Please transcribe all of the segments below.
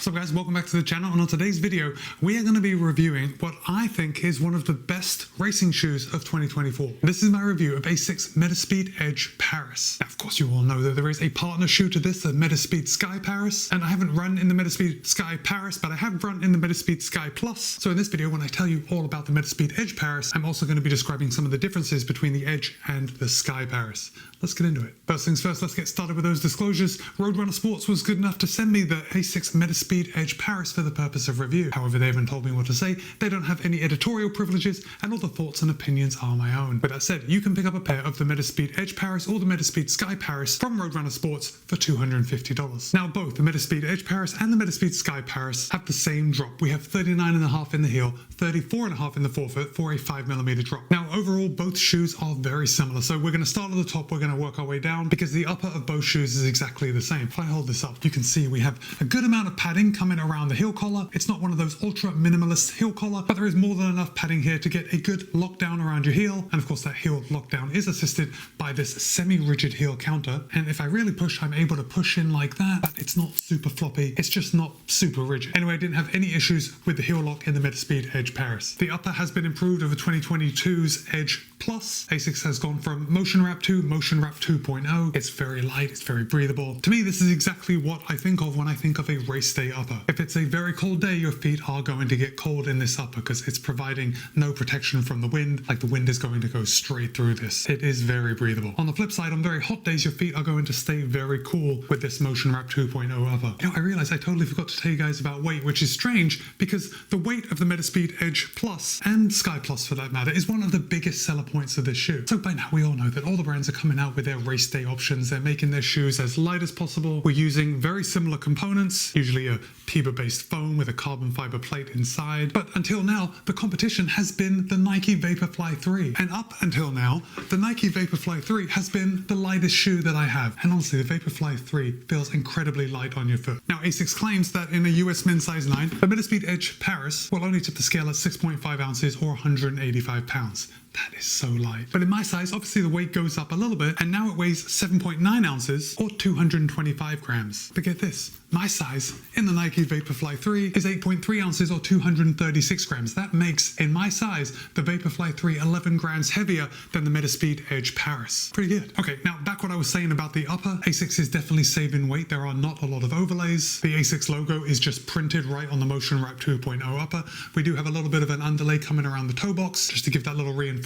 What's up guys, welcome back to the channel, and on today's video we are going to be reviewing what I think is one of the best racing shoes of 2024. This is my review of ASICS METASPEED Edge Paris. Now, of course you all know that there is a partner shoe to this, the METASPEED Sky Paris, and I haven't run in the METASPEED Sky Paris, but I have run in the METASPEED Sky Plus. So in this video, when I tell you all about the METASPEED Edge Paris, I'm also going to be describing some of the differences between the Edge and the Sky Paris. Let's get into it. First things first, let's get started with those disclosures. Roadrunner Sports was good enough to send me the ASICS METASPEED Edge Paris for the purpose of review. However, they haven't told me what to say, they don't have any editorial privileges, and all the thoughts and opinions are my own. With that said, you can pick up a pair of the METASPEED Edge Paris or the METASPEED Sky Paris from Roadrunner Sports for $250. Now, both the METASPEED Edge Paris and the METASPEED Sky Paris have the same drop. We have 39.5 in the heel, 34.5 in the forefoot for a 5mm drop. Now, overall, both shoes are very similar. So we're going to start at the top, we're going to work our way down because the upper of both shoes is exactly the same. If I hold this up, you can see we have a good amount of padding coming around the heel collar. It's not one of those ultra minimalist heel collar, but there is more than enough padding here to get a good lockdown around your heel. And of course, that heel lockdown is assisted by this semi-rigid heel counter. And if I really push, I'm able to push in like that, but it's not super floppy. It's just not super rigid. Anyway, I didn't have any issues with the heel lock in the METASPEED Edge Paris. The upper has been improved over 2022's Edge Plus. ASICS has gone from Motion Wrap to Motion Wrap 2.0. It's very light, it's very breathable. To me, this is exactly what I think of when I think of a race day upper. If it's a very cold day, your feet are going to get cold in this upper because it's providing no protection from the wind. Like the wind is going to go straight through this. It is very breathable. On the flip side, on very hot days, your feet are going to stay very cool with this Motion Wrap 2.0 upper. You know, I realized I totally forgot to tell you guys about weight, which is strange because the weight of the METASPEED Edge Plus and Sky Plus for that matter is one of the biggest seller points of this shoe. So by now we all know that all the brands are coming out with their race day options. They're making their shoes as light as possible. We're using very similar components, usually a PEBA-based foam with a carbon fiber plate inside. But until now, the competition has been the Nike Vaporfly 3. And up until now, the Nike Vaporfly 3 has been the lightest shoe that I have. And honestly, the Vaporfly 3 feels incredibly light on your foot. Now, ASICS claims that in a US men's size 9, the METASPEED Edge Paris will only tip the scale at 6.5 ounces or 185 pounds. That is so light. But in my size, obviously the weight goes up a little bit, and now it weighs 7.9 ounces or 225 grams. But get this, my size in the Nike Vaporfly 3 is 8.3 ounces or 236 grams. That makes, in my size, the Vaporfly 3 11 grams heavier than the METASPEED Edge Paris. Pretty good. Okay, now back what I was saying about the upper. ASICS is definitely saving weight. There are not a lot of overlays. The ASICS logo is just printed right on the Motion Wrap 2.0 upper. We do have a little bit of an underlay coming around the toe box just to give that little reinforcement.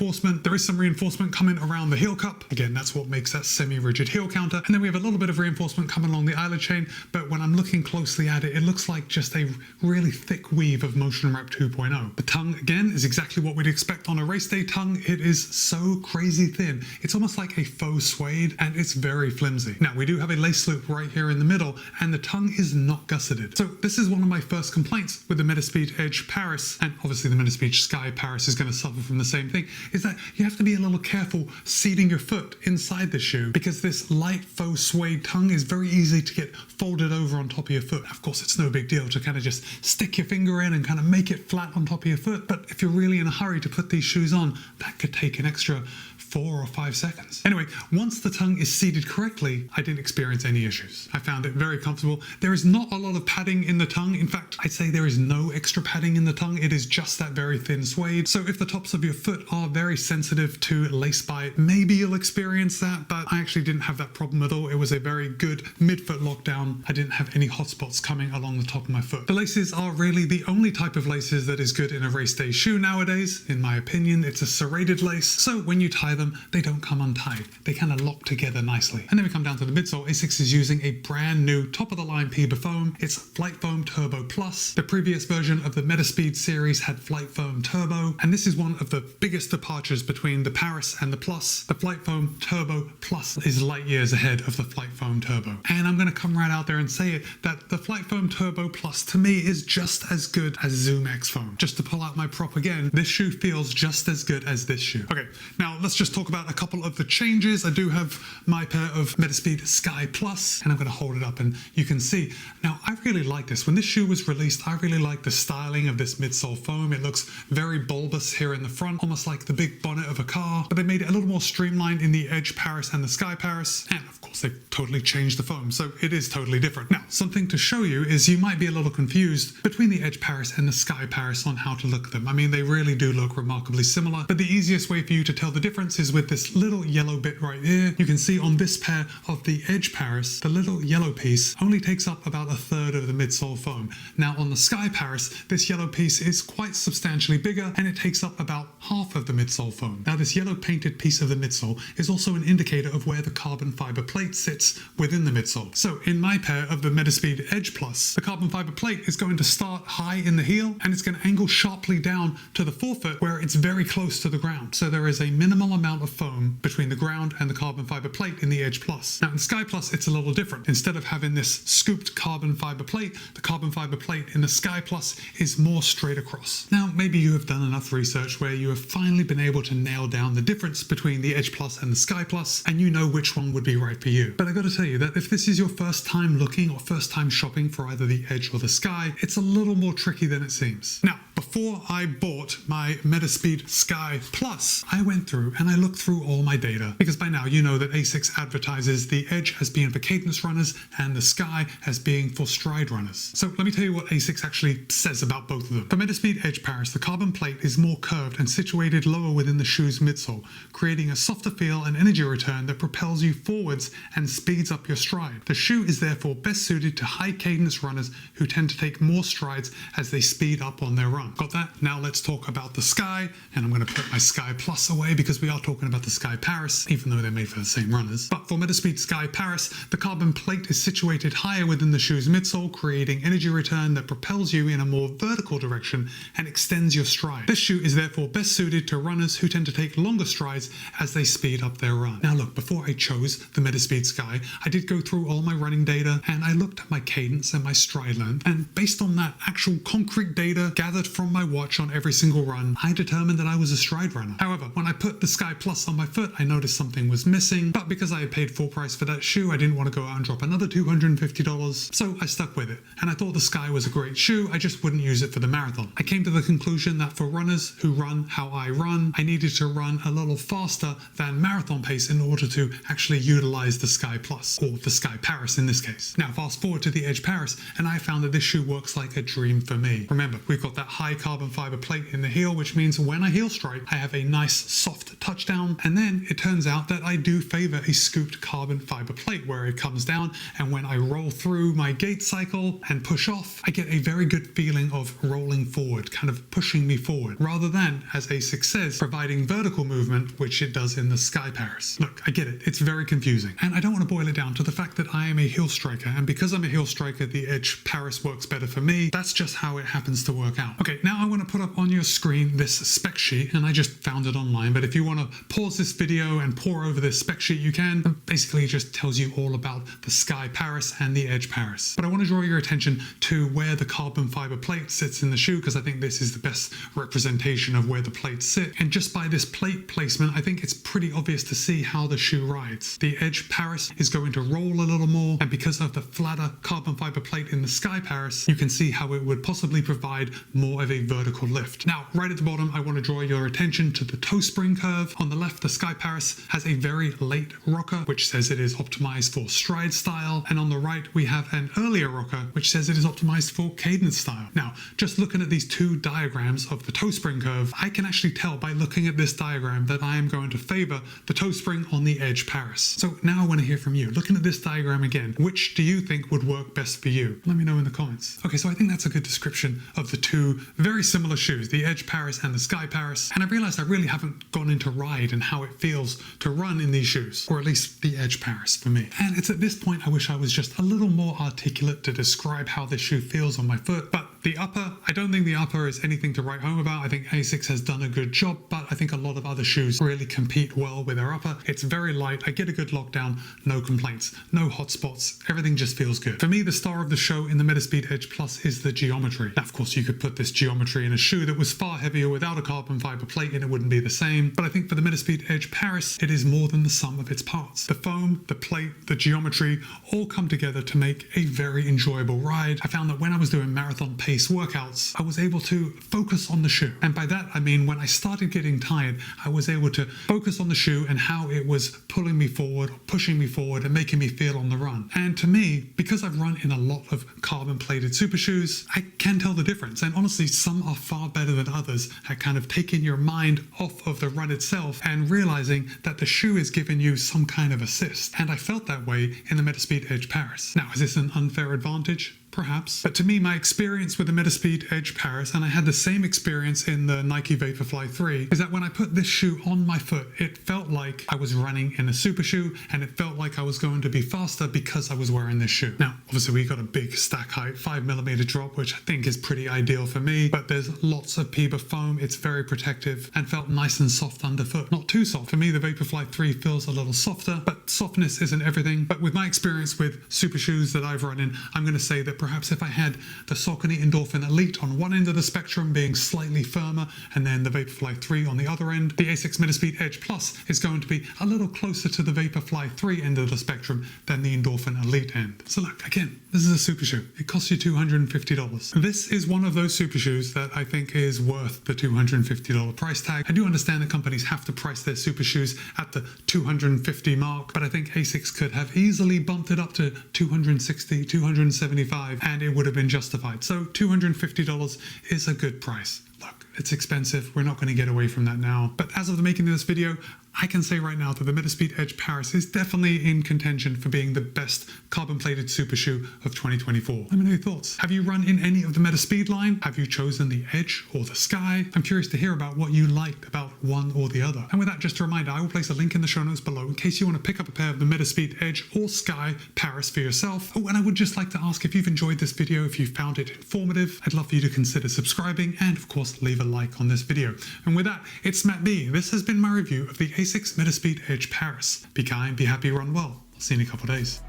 There is some reinforcement coming around the heel cup. Again, that's what makes that semi-rigid heel counter. And then we have a little bit of reinforcement coming along the eyelid chain, but when I'm looking closely at it, it looks like just a really thick weave of Motion Wrap 2.0. The tongue, again, is exactly what we'd expect on a race day tongue. It is so crazy thin. It's almost like a faux suede, and it's very flimsy. Now, we do have a lace loop right here in the middle, and the tongue is not gusseted. So this is one of my first complaints with the METASPEED Edge Paris, and obviously the METASPEED Sky Paris is going to suffer from the same thing, is that you have to be a little careful seating your foot inside the shoe because this light faux suede tongue is very easy to get folded over on top of your foot. Of course, it's no big deal to kind of just stick your finger in and kind of make it flat on top of your foot. But if you're really in a hurry to put these shoes on, that could take an extra 4 or 5 seconds. Anyway, once the tongue is seated correctly, I didn't experience any issues. I found it very comfortable. There is not a lot of padding in the tongue. In fact, I'd say there is no extra padding in the tongue. It is just that very thin suede. So if the tops of your foot are very sensitive to lace bite, maybe you'll experience that, but I actually didn't have that problem at all. It was a very good midfoot lockdown. I didn't have any hot spots coming along the top of my foot. The laces are really the only type of laces that is good in a race day shoe nowadays. In my opinion, it's a serrated lace. So when you tie them, they don't come untied. They kind of lock together nicely. And then we come down to the midsole. ASICS is using a brand new top-of-the-line PEBA foam. It's Flight Foam Turbo Plus. The previous version of the METASPEED series had Flight Foam Turbo, and this is one of the biggest departures between the Paris and the Plus. The Flight Foam Turbo Plus is light years ahead of the Flight Foam Turbo. And I'm going to come right out there and say it, that the Flight Foam Turbo Plus to me is just as good as Zoom X foam. Just to pull out my prop again, this shoe feels just as good as this shoe. Okay, now let's just just talk about a couple of the changes. I do have my pair of Metaspeed Sky Plus, and I'm going to hold it up and you can see. Now, I really like this. When this shoe was released, I really like the styling of this midsole foam. It looks very bulbous here in the front, almost like the big bonnet of a car, but they made it a little more streamlined in the Edge Paris and the Sky Paris. And of course, they've totally changed the foam, so it is totally different. Now, something to show you is you might be a little confused between the Edge Paris and the Sky Paris on how to look at them. I mean, they really do look remarkably similar, but the easiest way for you to tell the difference is with this little yellow bit right here. You can see on this pair of the Edge Paris, the little yellow piece only takes up about a third of the midsole foam. Now on the Sky Paris, this yellow piece is quite substantially bigger and it takes up about half of the midsole foam. Now this yellow painted piece of the midsole is also an indicator of where the carbon fiber plate sits within the midsole. So in my pair of the Metaspeed Edge Plus, the carbon fiber plate is going to start high in the heel and it's going to angle sharply down to the forefoot where it's very close to the ground. So there is a minimal amount of foam between the ground and the carbon fiber plate in the Edge Plus. Now in Sky Plus, it's a little different. Instead of having this scooped carbon fiber plate, the carbon fiber plate in the Sky Plus is more straight across. Now, maybe you have done enough research where you have finally been able to nail down the difference between the Edge Plus and the Sky Plus, and you know which one would be right for you. But I gotta tell you that if this is your first time looking or first time shopping for either the Edge or the Sky, it's a little more tricky than it seems. Now, before I bought my Metaspeed Sky Plus, I went through and I looked through all my data, because by now you know that ASICS advertises the Edge as being for cadence runners and the Sky as being for stride runners. So let me tell you what ASICS actually says about both of them. For Metaspeed Edge Paris, the carbon plate is more curved and situated lower within the shoe's midsole, creating a softer feel and energy return that propels you forwards and speeds up your stride. The shoe is therefore best suited to high cadence runners who tend to take more strides as they speed up on their run. Got that? Now let's talk about the Sky, and I'm going to put my Sky Plus away because we are talking about the Sky Paris, even though they're made for the same runners. But for Metaspeed Sky Paris, the carbon plate is situated higher within the shoe's midsole, creating energy return that propels you in a more vertical direction and extends your stride. This shoe is therefore best suited to runners who tend to take longer strides as they speed up their run. Now look, before I chose the Metaspeed Sky, I did go through all my running data and I looked at my cadence and my stride length, and based on that actual concrete data gathered from my watch on every single run, I determined that I was a stride runner. However, when I put the Sky Plus on my foot, I noticed something was missing, but because I had paid full price for that shoe, I didn't want to go out and drop another $250, so I stuck with it. And I thought the Sky was a great shoe, I just wouldn't use it for the marathon. I came to the conclusion that for runners who run how I run, I needed to run a little faster than marathon pace in order to actually utilize the Sky Plus, or the Sky Paris in this case. Now fast forward to the Edge Paris, and I found that this shoe works like a dream for me. Remember, we've got that high carbon fiber plate in the heel, which means when I heel strike, I have a nice soft touchdown, and then it turns out that I do favor a scooped carbon fiber plate where it comes down, and when I roll through my gait cycle and push off, I get a very good feeling of rolling forward, kind of pushing me forward, rather than, as ASICS says, providing vertical movement, which it does in the Sky Paris. Look, I get it, it's very confusing, and I don't want to boil it down to the fact that I am a heel striker, and because I'm a heel striker, the Edge Paris works better for me. That's just how it happens to work out. Okay, now I want to put up on your screen this spec sheet, and I just found it online, but if you want to pause this video and pore over this spec sheet, you can. Basically, it just tells you all about the Sky Paris and the Edge Paris. But I want to draw your attention to where the carbon fiber plate sits in the shoe, because I think this is the best representation of where the plates sit. And just by this plate placement, I think it's pretty obvious to see how the shoe rides. The Edge Paris is going to roll a little more, and because of the flatter carbon fiber plate in the Sky Paris, you can see how it would possibly provide more of a vertical lift. Now, right at the bottom, I want to draw your attention to the toe spring curve. On the left, the Sky Paris has a very late rocker, which says it is optimized for stride style, and on the right, we have an earlier rocker, which says it is optimized for cadence style. Now, just looking at these two diagrams of the toe spring curve, I can actually tell by looking at this diagram that I am going to favor the toe spring on the Edge Paris. So now I want to hear from you. Looking at this diagram again, which do you think would work best for you? Let me know in the comments. Okay, so I think that's a good description of the two very similar shoes, the Edge Paris and the Sky Paris, and I realized I really haven't gone into ride and how it feels to run in these shoes, or at least the Edge Paris for me. And it's at this point I wish I was just a little more articulate to describe how this shoe feels on my foot, but The upper, I don't think the upper is anything to write home about. I think ASICS has done a good job, but I think a lot of other shoes really compete well with their upper. It's very light. I get a good lockdown, no complaints, no hot spots. Everything just feels good. For me, the star of the show in the METASPEED Edge Plus is the geometry. Now, of course, you could put this geometry in a shoe that was far heavier without a carbon fiber plate and it wouldn't be the same. But I think for the METASPEED Edge Paris, it is more than the sum of its parts. The foam, the plate, the geometry all come together to make a very enjoyable ride. I found that when I was doing marathon pace workouts, I was able to focus on the shoe. And by that, I mean when I started getting tired, I was able to focus on the shoe and how it was pulling me forward, pushing me forward, and making me feel on the run. And to me, because I've run in a lot of carbon plated super shoes, I can tell the difference. And honestly, some are far better than others at kind of taking your mind off of the run itself and realizing that the shoe is giving you some kind of assist. And I felt that way in the METASPEED Edge Paris. Now, is this an unfair advantage? Perhaps. But to me, my experience with the METASPEED Edge Paris, and I had the same experience in the Nike Vaporfly 3, is that when I put this shoe on my foot, it felt like I was running in a super shoe, and it felt like I was going to be faster because I was wearing this shoe. Now, obviously we got a big stack height 5mm drop, which I think is pretty ideal for me, but there's lots of PBA foam. It's very protective and felt nice and soft underfoot. Not too soft. For me, the Vaporfly 3 feels a little softer, but softness isn't everything. But with my experience with super shoes that I've run in, I'm going to say that perhaps if I had the Saucony Endorphin Elite on one end of the spectrum being slightly firmer and then the Vaporfly 3 on the other end, the ASICS METASPEED Edge Plus is going to be a little closer to the Vaporfly 3 end of the spectrum than the Endorphin Elite end. So look, again, this is a super shoe. It costs you $250. This is one of those super shoes that I think is worth the $250 price tag. I do understand that companies have to price their super shoes at the $250 mark, but I think ASICS could have easily bumped it up to $260, $275, and it would have been justified. So $250 is a good price. Look, it's expensive. We're not going to get away from that now. But as of the making of this video, I can say right now that the METASPEED Edge Paris is definitely in contention for being the best carbon-plated super shoe of 2024. Let me know your thoughts. Have you run in any of the METASPEED line? Have you chosen the Edge or the Sky? I'm curious to hear about what you liked about one or the other. And with that, just a reminder, I will place a link in the show notes below in case you want to pick up a pair of the METASPEED Edge or Sky Paris for yourself. Oh, and I would just like to ask if you've enjoyed this video, if you found it informative. I'd love for you to consider subscribing and, of course, leave a like on this video. And with that, it's Matt B. This has been my review of the ASICS METASPEED Edge Paris. Be kind, be happy, run well. I'll see you in a couple of days.